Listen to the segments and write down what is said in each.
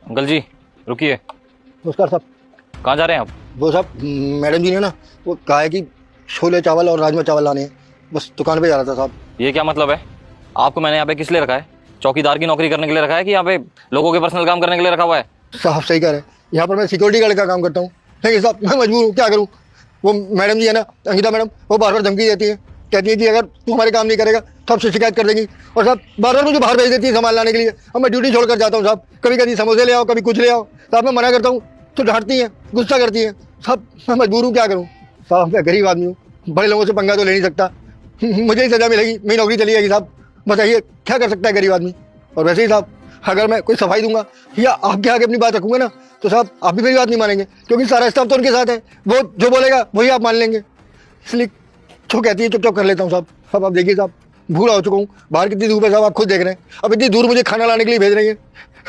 Uncle जी रुकिए। नमस्कार साहब। कहाँ जा रहे हैं आप? वो साहब मैडम जी ने ना वो कहा है कि छोले चावल और राजमा चावल लाने हैं, बस दुकान पे जा रहा था साहब। ये क्या मतलब है? आपको मैंने यहाँ पे किस लिए रखा है? चौकीदार की नौकरी करने के लिए रखा है कि यहाँ पे लोगों के पर्सनल काम करने के लिए रखा हुआ है? साहब सही कह रहे हैं, यहाँ पर मैं सिक्योरिटी गार्ड का काम करता हूँ, लेकिन साहब मैं मजबूर हूँ, क्या करूँ। वो मैडम जी है ना, अंकिता मैडम, वो बार बार धमकी देती है, कहती है कि अगर तू हमारे काम नहीं करेगा तो आपसे शिकायत कर देंगी। और साहब बार बार मुझे बाहर भेज देती है सामान लाने के लिए, और मैं ड्यूटी छोड़ कर जाता हूँ साहब। कभी कभी समोसे ले आओ, कभी कुछ ले आओ साहब। मैं मना करता हूँ तो डांटती हैं, गुस्सा करती हैं साहब। मैं मजबूर हूँ, क्या करूँ साहब। मैं गरीब आदमी हूँ, बड़े लोगों से पंगा तो ले नहीं सकता। मुझे ही सजा मिलेगी, मेरी नौकरी चली जाएगी साहब। बताइए क्या कर सकता है गरीब आदमी। और वैसे ही साहब अगर मैं कोई सफाई दूंगा या आपके आगे अपनी बात रखूंगा ना, तो साहब आप भी मेरी बात नहीं मानेंगे, क्योंकि सारा स्टाफ तो उनके साथ है। वो जो बोलेगा वही आप मान लेंगे, इसलिए जो कहती है चुपचाप कर लेता हूँ साहब। अब आप देखिए साहब, बूढ़ा हो चुका हूँ, बाहर कितनी धूप है साहब, आप खुद देख रहे हैं। अब इतनी दूर मुझे खाना लाने के लिए भेज रही है,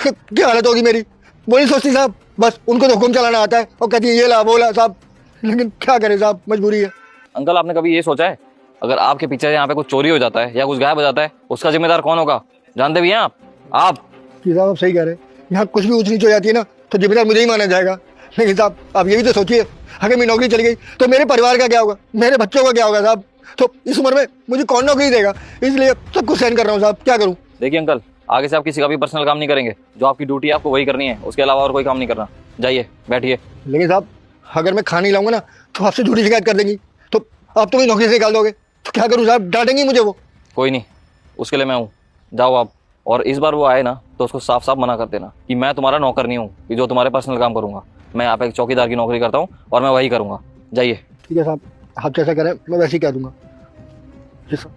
क्या हालत होगी मेरी। वो नहीं सोचती साहब, बस उनको तो हुक्म चलाना आता है और कहती है ये ला वो ला साहब। लेकिन क्या करें साहब, मजबूरी है। अंकल आपने कभी ये सोचा है अगर आपके पीछे यहाँ पे कुछ चोरी हो जाता है या कुछ गायब हो जाता है, उसका जिम्मेदार कौन होगा? जानते भी हैं आप? कि साहब आप सही कह रहे हैं, यहाँ कुछ भी ऊँच नीच हो जाती है ना तो जिम्मेदार मुझे ही माना जाएगा। लेकिन साहब आप ये भी तो सोचिए, अगर मेरी नौकरी चली गई तो मेरे परिवार का क्या होगा, मेरे बच्चों का क्या होगा साहब। तो इस उम्र में मुझे कौन नौकरी देगा, इसलिए सब कुछ सहन कर रहा हूँ साहब, क्या करूँ। देखिए अंकल, आगे से आप किसी का भी पर्सनल काम नहीं करेंगे। जो आपकी ड्यूटी है आपको वही करनी है, उसके अलावा और कोई काम नहीं करना। जाइए बैठिए। लेकिन साहब अगर मैं खा नहीं लाऊंगा ना तो आपसे झूठी शिकायत कर देंगी, तो आप तो मेरी नौकरी से निकाल दोगे, तो क्या करूँ साहब, डांटेंगी मुझे वो। कोई नहीं, उसके लिए मैं हूँ। जाओ आप। और इस बार वो आए ना तो उसको साफ साफ मना कर देना कि मैं तुम्हारा नौकर नहीं हूँ कि जो तुम्हारे पर्सनल काम करूंगा। मैं यहाँ पे एक चौकीदार की नौकरी करता हूँ और मैं वही करूंगा। जाइए। ठीक है साहब, आप जैसा करें मैं वैसे ही कह दूंगा। जी साहब।